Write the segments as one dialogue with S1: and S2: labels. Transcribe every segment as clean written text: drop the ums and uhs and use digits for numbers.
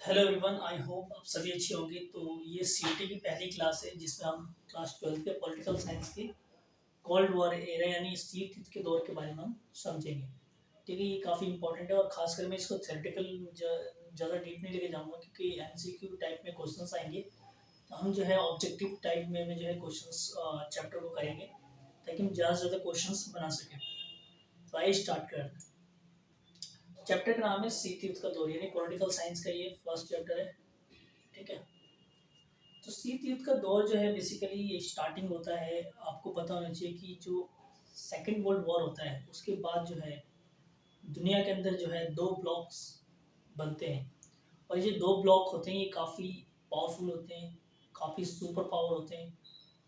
S1: Hello everyone, I hope आप सभी अच्छे होंगे। तो ये सीईटी की पहली क्लास है जिसमें हम क्लास 12 के पॉलिटिकल साइंस के कोल्ड वॉर एरा यानी शीत युद्ध के दौर के बारे में हम समझेंगे। ठीक है, ये काफ़ी इंपॉर्टेंट है और खासकर मैं इसको थ्योरेटिकल ज़्यादा डीप नहीं लेके जाऊँगा क्योंकि एमसीक्यू टाइप में क्वेश्चंस आएंगे। तो हम जो है ऑब्जेक्टिव टाइप में जो है क्वेश्चंस चैप्टर को करेंगे ताकि हम ज़्यादा से ज़्यादा क्वेश्चंस बना सकें। तो आइए स्टार्ट करते हैं। चैप्टर का नाम है शीत युद्ध का दौर यानी पॉलिटिकल साइंस का ये फर्स्ट चैप्टर है। ठीक है, तो शीत युद्ध का दौर जो है बेसिकली ये स्टार्टिंग होता है। आपको पता होना चाहिए कि जो सेकेंड वर्ल्ड वॉर होता है उसके बाद जो है दुनिया के अंदर जो है दो ब्लॉक्स बनते हैं। और ये दो ब्लॉक होते हैं, ये काफ़ी पावरफुल होते हैं, काफ़ी सुपर पावर होते हैं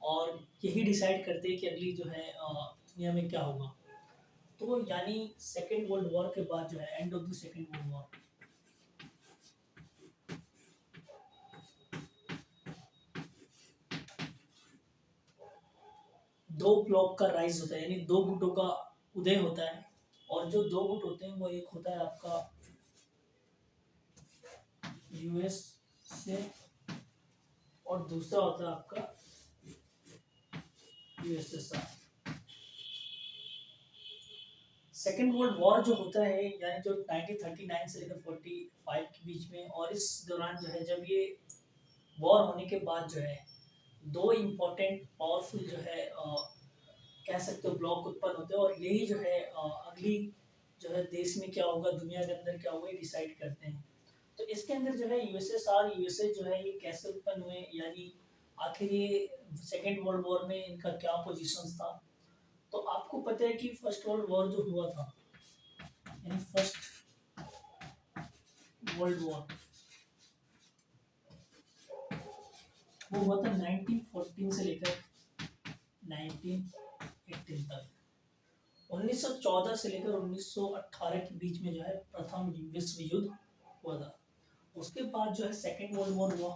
S1: और यही डिसाइड करते हैं कि अगली जो है दुनिया में क्या होगा। तो यानी सेकेंड वर्ल्ड वॉर के बाद जो है end of the second world war, दो ब्लॉक का राइज होता है यानी दो गुटों का उदय होता है। और जो दो गुट होते हैं वो एक होता है आपका यूएस से और दूसरा होता है आपका यूएसएसआर। सेकेंड वर्ल्ड वॉर जो होता है यानी जो 1939 से लेकर 45 के बीच में, और इस दौरान जो है जब ये वॉर होने के बाद जो है दो इम्पोर्टेंट पावरफुल जो है कह सकते हो ब्लॉक उत्पन्न होते हैं और यही जो है अगली जो है देश में क्या होगा, दुनिया के अंदर क्या होगा, ये डिसाइड करते हैं। तो इसके अंदर जो है यूएसएसआर यूएसए जो है ये कैसे उत्पन्न हुए, यानी आखिर ये सेकेंड वर्ल्ड वॉर में इनका क्या पोजीशन था। तो आपको पता है कि फर्स्ट वर्ल्ड वॉर जो हुआ था यानी फर्स्ट वर्ल्ड वॉर वो हुआ था 1914 से लेकर 1918 तक। 1914 से लेकर 1918 के बीच में जो है प्रथम विश्व युद्ध हुआ था। उसके बाद जो है सेकेंड वर्ल्ड वॉर हुआ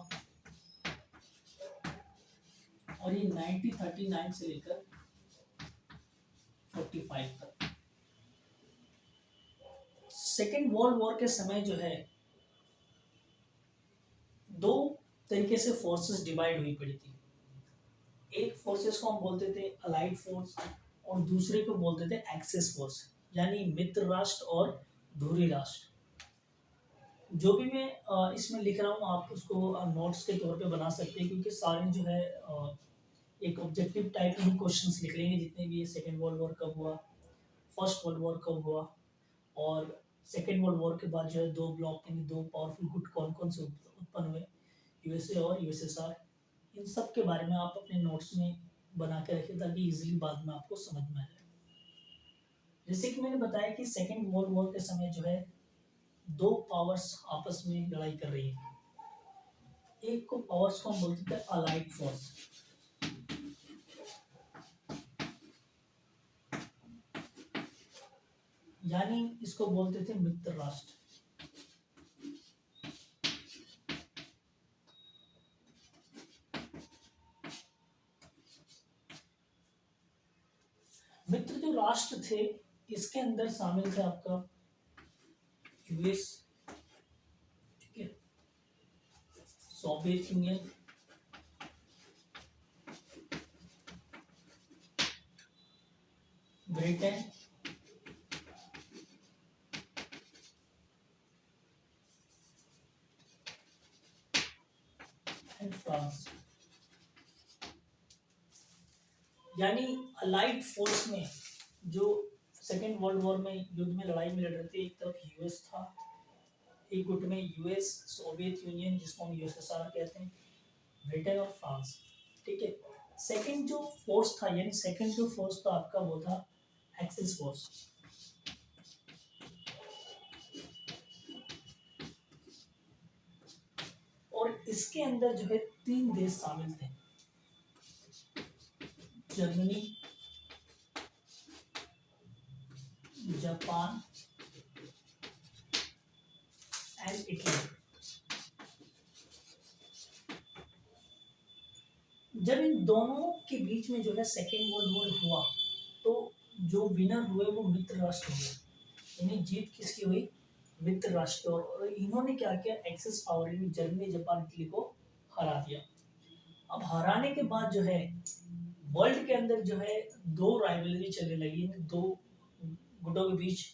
S1: और ये 1939 से लेकर 45 तक। सेकेंड वर्ल्ड वॉर के समय जो है दो तरीके से फोर्सेस डिवाइड हुई पड़ी थी। एक फोर्सेस को हम बोलते थे अलाइड फोर्स और दूसरे को बोलते थे एक्सेस फोर्स यानी मित्र राष्ट्र और धुरी राष्ट्र। जो भी मैं इसमें लिख रहा हूँ आप उसको नोट्स के तौर पे बना सकते हैं क्योंकि सारे जो है एक ऑब्जेक्टिव टाइप में क्वेश्चंस लिख लेंगे जितने भी। सेकेंड वर्ल्ड वॉर कब हुआ, फर्स्ट वर्ल्ड वॉर कब हुआ, और सेकेंड वर्ल्ड वॉर के बाद जो है दो ब्लॉक यानी दो पावरफुल गुट कौन कौन से उत्पन्न हुए, यूएसए और यूएसएसआर। इन सब के बारे में आप अपने नोट्स में बना के रखें ताकि इजीली बाद में आपको समझ में आ जाए। जैसे कि मैंने बताया कि सेकेंड वर्ल्ड वॉर के समय जो है दो पावर्स आपस में लड़ाई कर रही है। एक को पावर्स को हम बोलते थे अलाइड फोर्स, यानी इसको बोलते थे मित्र राष्ट्र। मित्र जो राष्ट्र थे इसके अंदर शामिल थे आपका यूएस, ठीक है, Soviet union, Britain and France. यानी अलाइड फोर्स में जो सेकेंड वर्ल्ड वॉर में युद्ध में लड़ाई में लड़ रहे थे, एक तरफ यूएस था, एक गुट में यूएस, सोवियत यूनियन जिसको हम यूएसएसआर कहते हैं, ब्रिटेन और फ्रांस। ठीक है, सेकंड जो फोर्स था यानी सेकंड जो फोर्स था आपका वो था एक्सिस फोर्स। और इसके अंदर जो है तीन देश शामिल थे, जर्मनी, जापान एंड इटली। जब इन दोनों के बीच में जो है सेकेंड वर्ल्ड वॉर हुआ तो जो विनर हुए वो मित्र राष्ट्र हुए, यानी जीत किसकी हुई, मित्र राष्ट्र और इन्होंने क्या किया, एक्सेस पावर यानी जर्मनी जापान इटली को हरा दिया। अब हराने के बाद जो है वर्ल्ड के अंदर जो है दो राइवलरी चलने लगी, दो गुटों के बीच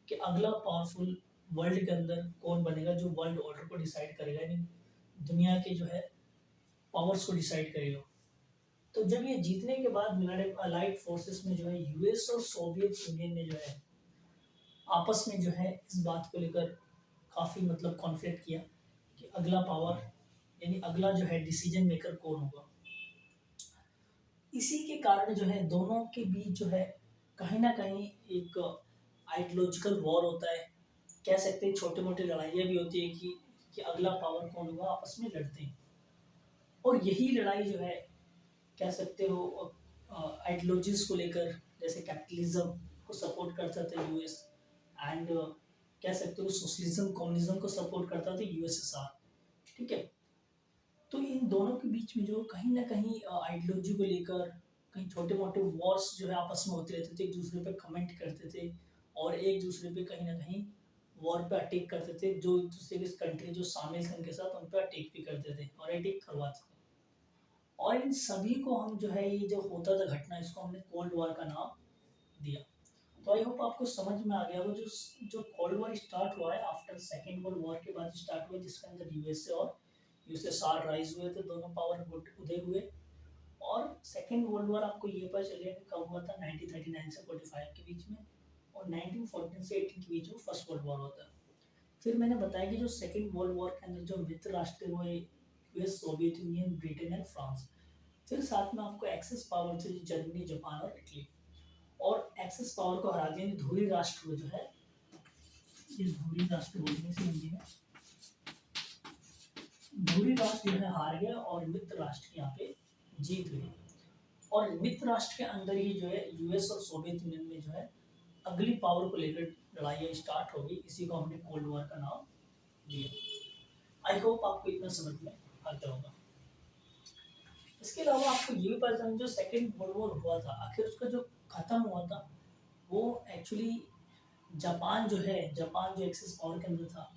S1: कि अगला पावरफुल वर्ल्ड के अंदर कौन बनेगा जो वर्ल्ड ऑर्डर को डिसाइड करेगा, यानी दुनिया के जो है पावर्स को डिसाइड करेगा। तो जब ये जीतने के बाद अलाइड फोर्सेस में जो है यूएस और सोवियत यूनियन ने जो है आपस में जो है इस बात को लेकर काफ़ी मतलब कॉन्फ्लिक्ट किया कि अगला पावर यानी अगला जो है डिसीजन मेकर कौन होगा। इसी के कारण जो है दोनों के बीच जो है कहीं ना कहीं एक आइडियोलॉजिकल वॉर होता है, कह सकते हैं छोटे मोटे लड़ाइयाँ भी होती है कि अगला पावर कौन होगा, आपस में लड़ते हैं। और यही लड़ाई जो है कह सकते हो आइडियोलॉजीज को लेकर, जैसे कैपिटलिज्म को सपोर्ट करता था यूएस एंड कह सकते हो सोशलिज्म कम्युनिज्म को सपोर्ट करता था यूएसएसआर। ठीक है, तो इन दोनों के बीच में जो कहीं ना कहीं आइडियोलॉजी को लेकर कहीं छोटे मोटे वॉर्स जो है आपस में होते रहते थे, एक दूसरे पे कमेंट करते थे और एक दूसरे पे कहीं ना कहीं वॉर पे अटैक करते थे, जो दूसरे के कंट्री जो शामिल थे उनके साथ उन पे अटैक भी करते थे और अटैक करवाते थे। और इन सभी को हम जो है ये जो होता था घटना, इसको हमने कोल्ड वॉर का नाम दिया। तो आई होप आपको समझ में आ गया वो जो कोल्ड वॉर स्टार्ट हुआ है आफ्टर सेकेंड वर्ल्ड वॉर के बाद स्टार्ट हुआ, जिसके अंदर यूएसए और यूएसएसआर राइज हुए थे, दोनों पावर उदय हुए। और सेकेंड वर्ल्ड वॉर आपको ये पता चलेगा कि कब हुआ था, 1939 से 45 के बीच में, और 1914 से 18 के बीच में फर्स्ट वर्ल्ड वॉर होता है। फिर मैंने बताया कि जो सेकेंड वर्ल्ड वॉर के अंदर जो मित्र राष्ट्र हुए US, Soviet union, Britain and France. फिर साथ में आपको एक्सेस पावर थे जर्मनी, जापान और इटली। और एक्सेस पावर को हरा दिया धुरी राष्ट्र जो है, ये धुरी राष्ट्र बोलने से हिंदी में धुरी राष्ट्र जो है हार गया और मित्र राष्ट्र यहाँ पे जीत गए। और मित्र राष्ट्र के अंदर ही जो है यूएस और सोवियत यूनियन में जो है अगली पावर को लेकर लड़ाइयाँ स्टार्ट हो गई। इसी को हमने कोल्ड वॉर का नाम दिया। आई होप आपको इतना समझ में आता होगा। इसके अलावा आपको ये भी पता चला जो सेकेंड वर्ल्ड वॉर हुआ था, आखिर उसका जो खत्म हुआ था वो एक्चुअली जापान जो है, जापान जो एक्सेस पावर के अंदर था,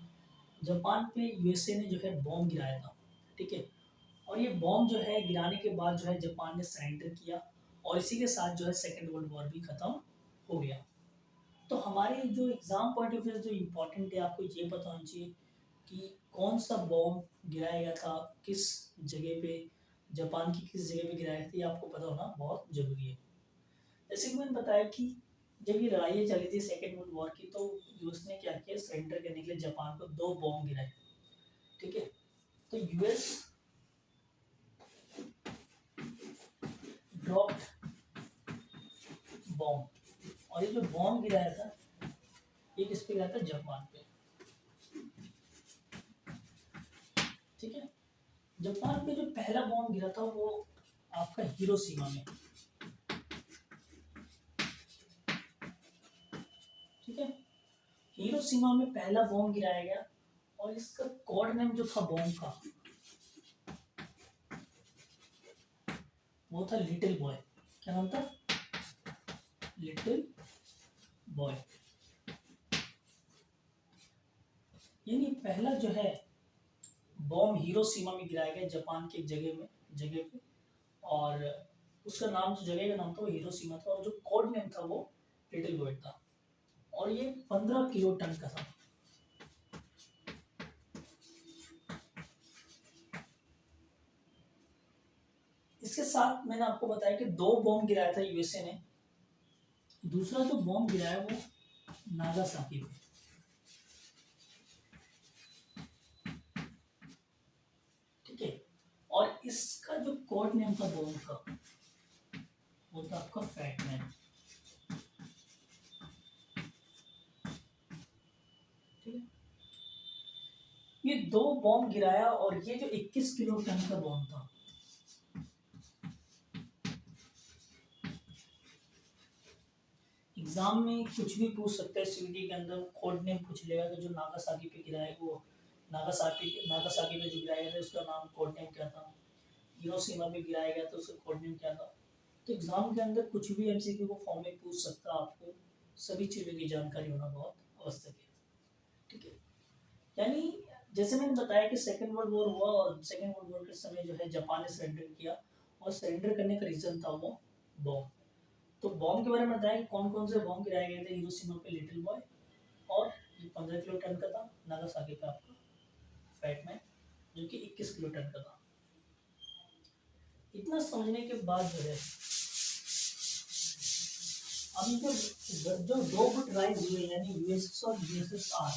S1: जापान पे यूएसए ने जो है बॉम्ब गिराया था। ठीक है, और ये बॉम्ब जो है गिराने के बाद जो है जापान ने सरेंडर किया और इसी के साथ जो है सेकेंड वर्ल्ड वॉर भी खत्म हो गया। तो हमारे जो एग्जाम पॉइंट ऑफ व्यू जो इम्पोर्टेंट है, आपको ये पता होना चाहिए कि कौन सा बॉम्ब गिराया गया था, किस जगह पे, जापान की किस जगह पे गिराया था, ये आपको पता होना बहुत जरूरी है। जैसे कि मैंने बताया कि जब ये लड़ाई चली थी सेकेंड वर्ल्ड वॉर की, तो यूएस ने क्या किया, सरेंडर करने के लिए जापान को 2 बॉम्ब गिराए। ठीक है, तो यूएस ड्रॉप्ड बॉम्ब, और ये जो बॉम्ब गिराया था ये किस पे गिरा था, जापान पे। ठीक है, जापान पे जो पहला बॉम्ब गिरा था वो आपका हिरोशिमा में। ठीक है, हिरोशिमा में पहला बॉम्ब गिराया गया और इसका कोड नेम जो था बॉम्ब का वो था लिटिल बॉय। क्या नाम था, लिटिल बॉय। यानी पहला जो है बॉम्ब हिरोशिमा में गिराया गया जापान की एक जगह पे, और उसका नाम, जो जगह का नाम था वो हिरोशिमा था, और जो कोड नेम था वो लिटिल बॉय था, और ये 15 किलो टन का था। इसके साथ मैंने आपको बताया कि 2 बॉम्ब गिराया था यूएसए ने, दूसरा जो बॉम्ब गिराया वो नागासाकी पे। ठीक है, और इसका जो कोड नेम था बॉम्ब का वो था आपका फैट मैन। ठीक है, ये 2 बॉम्ब गिराया और ये जो 21 किलो टन का बॉम्ब था, एग्जाम में कुछ भी पूछ सकता है, सीवीटी के अंदर कोड नेम पूछ लेगा कि जो नागासाकी पे गिरा है वो नागासाकी पे जो गिराया गया था उसका नाम, कोड नेम क्या था, हिरोशिमा पे गिराया गया था उसका कोड नेम क्या था। तो एग्जाम के अंदर कुछ भी एमसीक्यू को फॉर्म में पूछ सकता है, आपको सभी चीज़ों की जानकारी होना बहुत आवश्यक है। ठीक है, जैसे मैंने बताया कि सेकेंड वर्ल्ड वॉर हुआ और सेकेंड वर्ल्ड वॉर के समय जो है जापान ने सरेंडर किया, और सरेंडर करने का रीजन था वो बॉम्ब। तो बॉम्ब के बारे में बताया कि कौन कौन से बॉम्ब गिराए गए थे हिरोशिमा पे, लिटिल बॉय, और ये 15 किलो टन का था, नागासाकी पे आपका फैट मैन जो कि 21 किलो टन का था। इतना समझने के बाद जो है अभी जो दो गुट राइज हुए यानी यूएसएस और यूएसएसआर,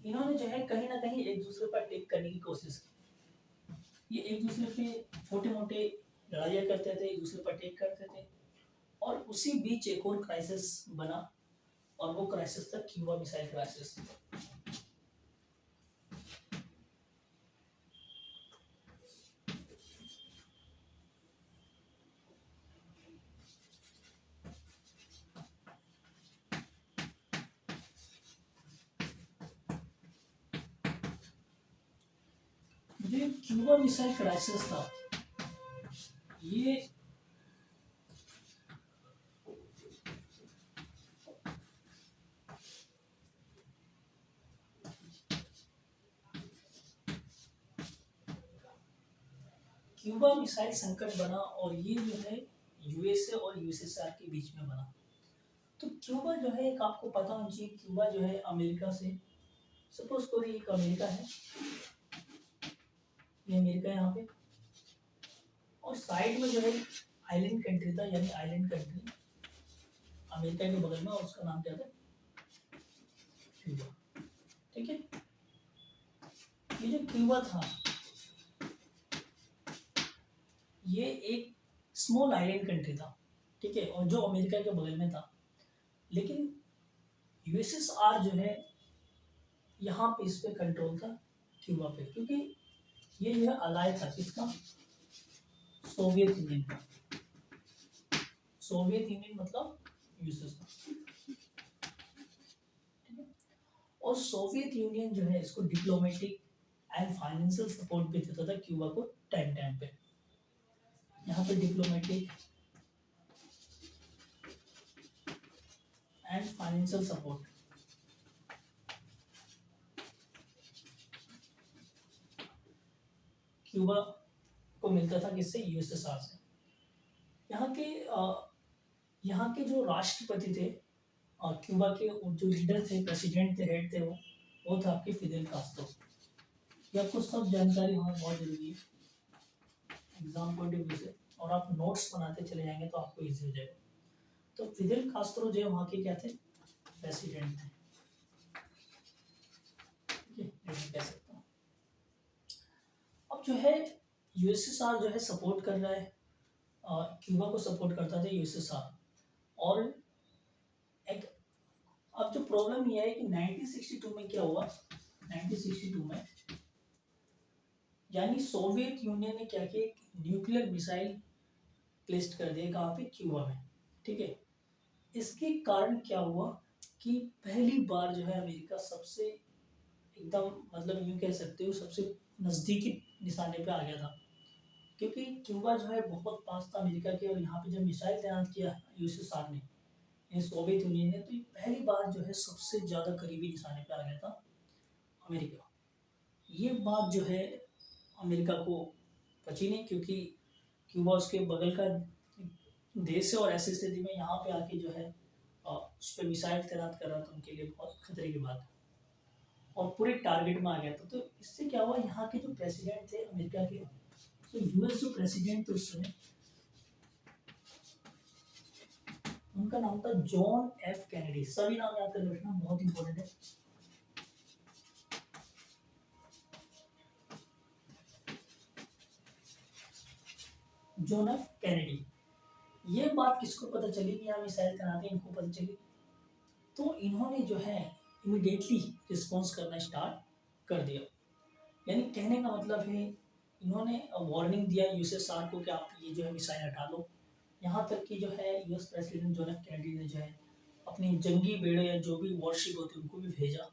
S1: इन्होंने जो है कहीं ना कहीं एक दूसरे पर अटैक करने की कोशिश की। ये एक दूसरे पे छोटे मोटे लड़ाइयाँ करते थे, एक दूसरे पर अटैक करते थे, और उसी बीच एक और क्राइसिस बना, और वो क्राइसिस था क्यूबा मिसाइल क्राइसिस। जो क्यूबा मिसाइल क्राइसिस था, ये क्यूबा मिसाइल संकट बना, और ये जो है यूएसए और यूएसएसआर के बीच में बना। तो क्यूबा जो है, एक आपको पता होना चाहिए, क्यूबा जो है अमेरिका से, सपोज करो एक अमेरिका है, ये अमेरिका है यहाँ पे, और साइड में जो है आइलैंड कंट्री था, यानी आइलैंड कंट्री अमेरिका के बगल में, और उसका नाम क्या था, क्यूबा। ठीक है, ये जो क्यूबा था ये एक स्मॉल आइलैंड कंट्री था, ठीक है, और जो अमेरिका के बगल में था। लेकिन यूएसएसआर जो है यहाँ पे इस पे कंट्रोल था क्यूबा पे, क्योंकि ये जो है अलाय था किसका, सोवियत यूनियन का। सोवियत यूनियन मतलब यूएसएसआर, ठीक है। और सोवियत यूनियन जो है इसको डिप्लोमेटिक एंड फाइनेंशियल सपोर्ट भी देता था क्यूबा को टाइम टाइम पे। यहाँ पे diplomatic and financial support Cuba को मिलता था, किससे, यूएसएसआर से। यहाँ के जो राष्ट्रपति थे क्यूबा के, जो लीडर थे, प्रेसिडेंट थे, हेड थे, वो था आपके फिदेल कास्ट्रो। ये आपको सब जानकारी होना बहुत जरूरी है एग्जाम पॉइंट ऑफ व्यू से, और आप नोट्स बनाते चले जाएंगे तो आपको इजी हो जाएगा। तो फिदेल कास्ट्रो जो है वहाँ के क्या थे, प्रेसिडेंट थे, ठीक है, ये मैं कह सकता हूँ। अब जो है यूएसएसआर जो है सपोर्ट कर रहा है, क्यूबा को सपोर्ट करता था यूएसएसआर। और एक अब जो प्रॉब्लम ये है कि 1962 में क्या हुआ, 1962 में यानी सोवियत यूनियन ने क्या किया, न्यूक्लियर मिसाइल प्लेस्ड कर दिया कहाँ पे, क्यूबा में, ठीक है। इसके कारण क्या हुआ कि पहली बार जो है अमेरिका सबसे एकदम, मतलब यूँ कह सकते हो सबसे नज़दीकी निशाने पे आ गया था, क्योंकि क्यूबा जो है बहुत पास था अमेरिका के, और यहाँ पे जब मिसाइल तैनात किया यूएसएसआर ने, सोवियत यूनियन ने, तो ये पहली बार जो है सबसे ज़्यादा करीबी निशाने पे आ गया था अमेरिका। ये बात जो है अमेरिका को पची नहीं, क्योंकि क्यूबा उसके बगल का देश है, और ऐसी स्थिति में यहाँ पे आके जो है उस पर मिसाइल तैनात कर रहा था, उनके लिए बहुत खतरे की बात है, और पूरे टारगेट में आ गया था। तो इससे क्या हुआ, यहाँ के जो प्रेसिडेंट थे अमेरिका के, तो यूएस जो प्रेसिडेंट थे उस समय, उनका नाम था जॉन एफ कैनेडी। सभी नाम याद कर रखना, बहुत इंपॉर्टेंट है। John F Kennedy. ये बात किसको पता चली कि यहाँ मिसाइल तैनात है, इनको पता चली, तो इन्होंने जो है इमिडिएटली रिस्पॉन्स करना स्टार्ट कर दिया। यानी कहने का मतलब है इन्होंने वार्निंग दिया यूएसएसआर को कि आप ये जो है मिसाइल हटा लो। यहाँ तक कि जो है US president John F Kennedy ने जो है अपनी जंगी बेड़े या जो भी वॉरशिप होती है उनको भी भेजा,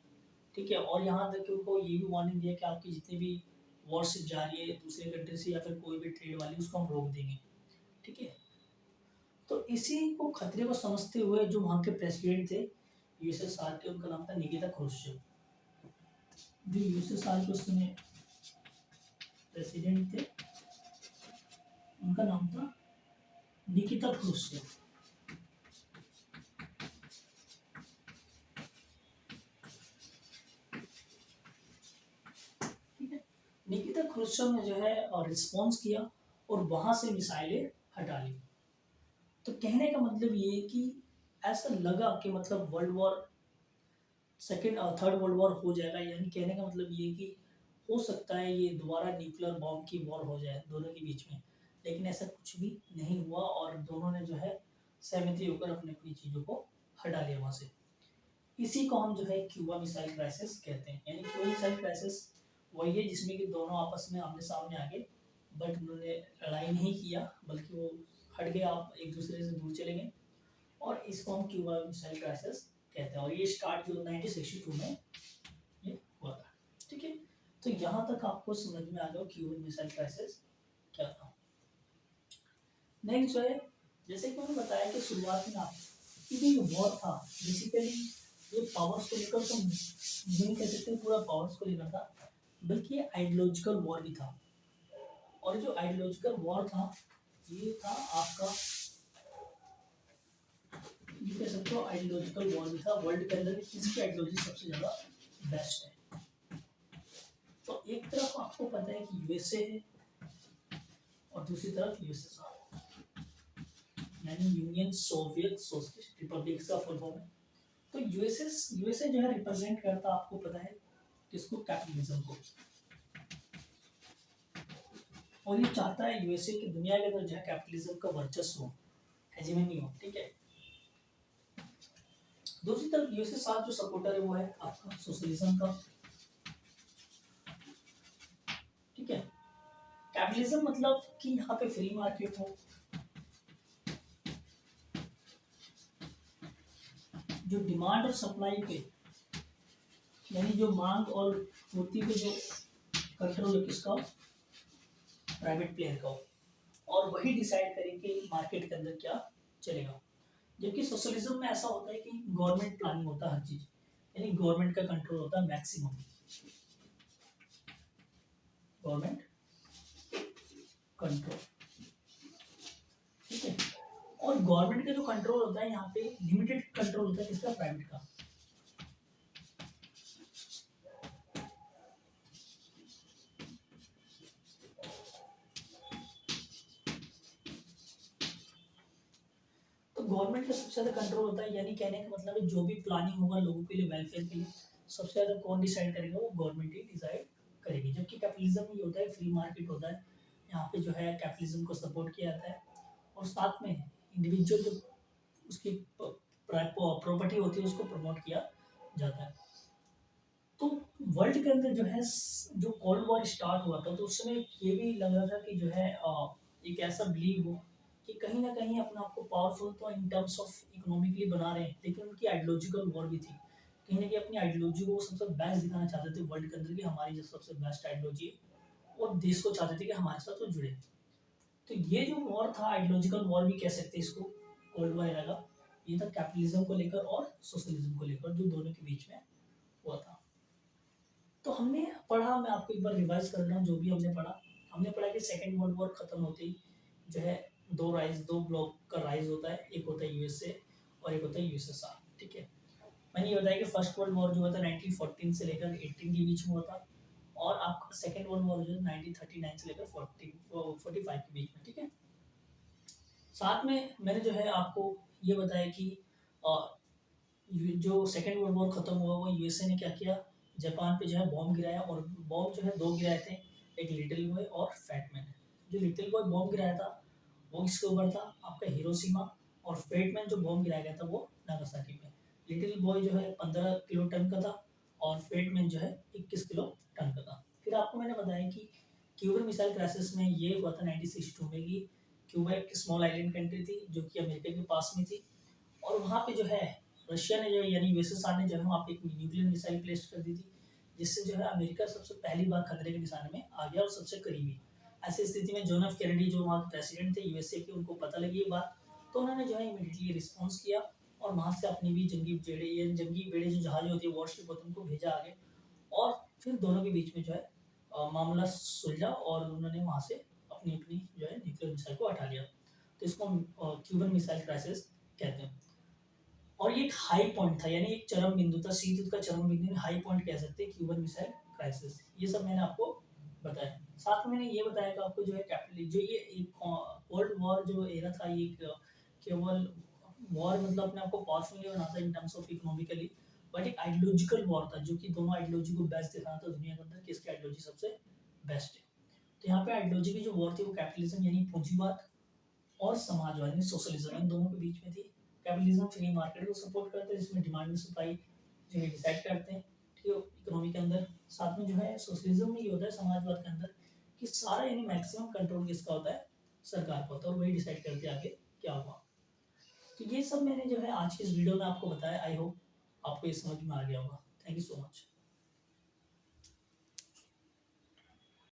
S1: ठीक है। और यहाँ तक कि उनको ये भी वार्निंग दिया कि आपकी जितनी भी वॉरशिप जा रही है दूसरे कंट्री से या फिर कोई भी ट्रेड वाली, उसको हम रोक देंगे, ठीक है। तो इसी को खतरे को समझते हुए जो वहाँ के प्रेसिडेंट थे यूएसएसआर के, उनका नाम था निकिता क्रुश्चेव। जो यूएसएसआर के उस समय प्रेसिडेंट थे, उनका नाम था निकिता क्रुश्चेव। ठीक है, निकिता क्रुश्चेव ने जो है रिस्पॉन्स किया और वहां से मिसाइलें हटा ली। तो कहने का मतलब ये है कि ऐसा लगा कि मतलब वर्ल्ड वॉर सेकेंड और थर्ड वर्ल्ड वॉर हो जाएगा, यानी कहने का मतलब ये कि हो सकता है ये दोबारा न्यूक्लियर बॉम्ब की वॉर हो जाए दोनों के बीच में। लेकिन ऐसा कुछ भी नहीं हुआ और दोनों ने जो है सहमति होकर अपनी अपनी चीज़ों को हटा लिया वहाँ से। इसी को हम जो है क्यूबा मिसाइल क्राइसिस कहते हैं। यानी क्यूबा मिसाइल क्राइसिस वही है जिसमें कि दोनों आपस में आमने सामने आ गए, बट उन्होंने लड़ाई नहीं किया, बल्कि वो हट गए, आप एक दूसरे से दूर चले गए, और इसको हम क्यूबा मिसाइल क्राइसिस कहते हैं। और ये स्टार्ट जो 1962 में ये हुआ था। ठीक है, तो यहाँ तक आपको समझ में आ गया क्यूबन मिसाइल क्राइसिस क्या था। नेक्स्ट जो है, जैसे कि मैंने बताया कि शुरुआत में आप ये जो वॉर था बेसिकली ये पावर्स को लेकर तो नहीं कह सकते पूरा पावर्स को लेकर था, बल्कि ये आइडियोलॉजिकल वॉर भी था। और जो आइडियोलॉजिकल वॉर था ये था आपका, ये कह सकते हो आइडियोलॉजिकल वॉर भी था। वर्ल्ड के अंदर किसकी आइडियोलॉजी सबसे ज़्यादा बेस्ट है। तो एक तरफ आपको पता है कि यूएसए है और दूसरी तरफ यूएसएसआर, यानी यूनियन सोवियत सोशलिस्ट रिपब्लिक का फुल फॉर्म है। तो यूएसए जो है रिप्रेजेंट करता है, आपको पता है किसको, कैपिटलिज्म को। और ये चाहता है यूएसए की दुनिया के अंदर जो है कैपिटलिज्म का वर्चस्व हो, हेजेमनी हो। ठीक है, दूसरी तरफ यूएसएसआर जो सपोर्टर है वो है आपका सोशलिज्म का। ठीक है, कैपिटलिज्म मतलब कि यहाँ पे फ्री मार्केट हो, जो डिमांड और सप्लाई पे, यानी जो मांग और पूर्ति पे जो कंट्रोल है किसका, प्राइवेट प्लेयर का हो, और वही डिसाइड करें कि मार्केट के अंदर क्या चलेगा। जबकि सोशलिज्म में ऐसा होता है कि गवर्नमेंट प्लानिंग होता है हर चीज, यानी गवर्नमेंट का कंट्रोल होता है मैक्सिमम, गवर्नमेंट कंट्रोल। ठीक है, और गवर्नमेंट का जो कंट्रोल होता है यहाँ पे लिमिटेड कंट्रोल होता है किसका, प्राइवेट का। तो गवर्नमेंट का सबसे ज्यादा कंट्रोल होता है, यानी कहने का मतलब है जो भी प्लानिंग होगा लोगों के लिए, वेलफेयर के लिए, सबसे ज्यादा कौन डिसाइड करेगा, वो गवर्नमेंट ही डिसाइड करेगी। जबकि कैपिटलिज्म ये होता है फ्री मार्केट होता है, यहाँ पे जो है कैपिटलिज्म को सपोर्ट किया जाता है, और साथ में इंडिविजुअल जो उसकी प्रॉपर्टी होती है उसको प्रमोट किया जाता है। तो वर्ल्ड के अंदर जो है जो कोल्ड वॉर स्टार्ट हुआ था तो उस समय ये भी लग रहा था कि जो है एक ऐसा बिलीव हो कि कहीं ना कहीं अपने आप को पावरफुल तो इन टर्म्स ऑफ इकोनॉमिकली बना रहे हैं, लेकिन उनकी आइडियोलॉजिकल वॉर भी थी। कहीं ना कहीं अपनी आइडियोलॉजी को सबसे बेस्ट दिखाना चाहते थे वर्ल्ड के अंदर कि हमारी जो सबसे बेस्ट आइडियोलॉजी है, और देश को चाहते थे कि हमारे साथ वो जुड़े। तो ये जो वॉर था, आइडियोलॉजिकल वॉर भी कह सकते हैं इसको, कोल्ड वॉर एरा का, ये था कैपिटलिज्म को लेकर और सोशलिज्म को लेकर, जो दोनों के बीच में हुआ था। तो हमने पढ़ा, मैं आपको एक बार रिवाइज कर रहा हूँ जो भी हमने पढ़ा। हमने पढ़ा कि सेकेंड वर्ल्ड वॉर खत्म होते ही जो है दो ब्लॉक का राइज होता है, एक होता है यूएसए और एक होता है यूएसएसआर। ठीक है, मैंने ये बताया कि फर्स्ट वर्ल्ड वॉर जो हुआ था 1914 से लेकर 18 के बीच में हुआ था, और आपका सेकेंड वर्ल्ड वॉर जो है 1939 से लेकर 45 के बीच में। ठीक है, साथ में मैंने जो है आपको ये बताया कि जो सेकेंड वर्ल्ड वॉर खत्म हुआ वो यूएसए ने क्या किया, जापान पे जो है बॉम्ब गिराया, और बॉम्ब जो है दो गिराए थे, एक लिटिल बॉय और फैटमैन। जो लिटिल बॉय बॉम्ब गिराया था वो किसके ऊपर था, आपका हिरोशिमा, और फैटमैन जो बॉम्ब गिराया गया था वो नागासाकी पे। लिटिल बॉय जो है 15 किलो टन का था और फैटमैन जो है 21 किलो टन का था। फिर आपको मैंने बताया कि क्यूबन मिसाइल क्राइसिस में ये हुआ था 1962 में कि क्यूबा एक स्मॉल आइलैंड कंट्री थी जो कि अमेरिका के पास में थी, और वहाँ पे जो है रशिया ने जो यानी यूएसएसआर ने जो है वहाँ पे एक न्यूक्लियर मिसाइल प्लेस कर दी थी, जिससे जो है अमेरिका सबसे पहली बार खतरे के निशाने में आ गया और सबसे करीबी। ऐसी स्थिति में जॉन एफ कैनेडी जो वहाँ के प्रेसिडेंट थे यूएसए के, उनको पता लगी ये बात, तो उन्होंने जो है इमीडिएटली रिस्पॉन्स किया और वहाँ से अपनी भी जंगी बेड़े जो जहाज होती है वॉरशिप होती है उनको भेजा आगे, और फिर दोनों के बीच में जो है मामला सुलझा और उन्होंने वहाँ से अपनी अपनी जो है न्यूक्लियर मिसाइल को हटा लिया। तो इसको हम क्यूबन मिसाइल क्राइसिस कहते हैं। और ये एक हाई पॉइंट था, यानी एक चरम बिंदु था, शीत युद्ध का चरम बिंदु, हाई पॉइंट कह सकते हैं क्यूबन मिसाइल क्राइसिस। ये सब मैंने आपको बताया। साथ में मैंने ये बताया कि आपको जो है कैपिटल जो ये एक कोल्ड वॉर जो एरा था, ये केवल वॉर मतलब अपने आपको पावरफुल नहीं बनाता in terms of economically, but एक आइडियोलॉजिकल वॉर था जो कि दोनों आइडियोलॉजी को बेस्ट दिखाना था दुनिया के अंदर, किसकी आइडियोलॉजी सबसे बेस्ट है। तो यहाँ पे आइडियोलॉजी की जो वॉर थी वो कैपिटलिज्म यानी पूंजीवाद और समाजवाद यानी सोशलिज्म, इन दोनों के बीच में थी। कैपिटलिज्म फ्री मार्केट को सपोर्ट करता है जिसमें डिमांड एंड सप्लाई जो है डिसाइड करते हैं, ठीक है, इकोनॉमी के अंदर। साथ में जो है सोशलिज्म में ये होता है समाजवाद के अंदर कि सारा यानी मैक्सिमम कंट्रोल किसका होता है, सरकार का होता है, और वही डिसाइड करती है आगे क्या होगा। तो ये सब मैंने जो है आज के इस वीडियो में आपको बताया। आई होप आपको ये समझ में आ गया होगा। Thank you so much.